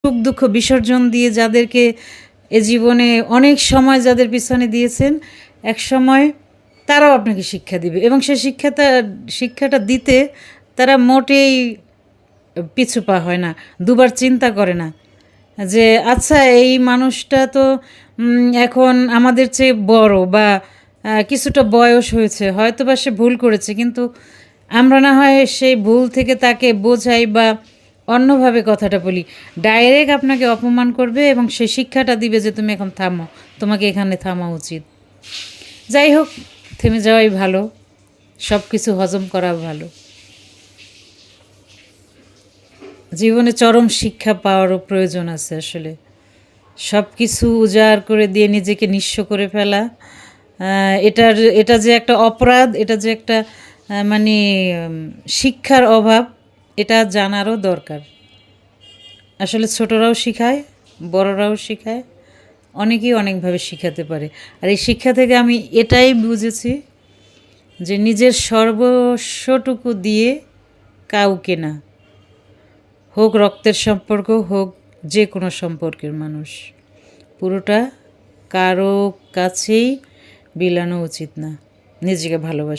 সুখ দুঃখ বিসর্জন দিয়ে যাদেরকে এ জীবনে অনেক সময় যাদের পিছনে দিয়েছেন, এক সময় তারাও আপনাকে শিক্ষা দিবে এবং সে শিক্ষাটা দিতে তারা মোটেই পিছু পা হয় না, দুবার চিন্তা করে না যে আচ্ছা এই মানুষটা তো এখন আমাদের চেয়ে বড় বা কিছুটা বয়স হয়েছে, হয়তো বা সে ভুল করেছে, কিন্তু আমরা না হয় সেই ভুল থেকে তাকে বোঝাই বা অন্যভাবে কথাটা বলি। ডাইরেক্ট আপনাকে অপমান করবে এবং সে শিক্ষাটা দিবে যে তুমি এখন থামো, তোমাকে এখানে থামা উচিত। যাই হোক, থেমে যাওয়াই ভালো, সব কিছু হজম করা ভালো। জীবনে চরম শিক্ষা পাওয়ারও প্রয়োজন আছে আসলে। সব কিছু উজাড় করে দিয়ে নিজেকে নিঃস্ব করে ফেলা, এটা যে একটা অপরাধ, এটা যে একটা মানে শিক্ষার অভাব, এটা জানারও দরকার। আসলে ছোটরাও শিখায়, বড়রাও শিখায়, অনেকেই অনেকভাবে শিখাতে পারে। আর এই শিক্ষা থেকে আমি এটাই বুঝেছি যে নিজের সর্বস্বটুকু দিয়ে কাউকে না, হোক রক্তের সম্পর্ক, হোক যে কোনো সম্পর্কের মানুষ, পুরোটা কারো কাছেই বিলানো উচিত না। নিজেকে ভালোবাসা।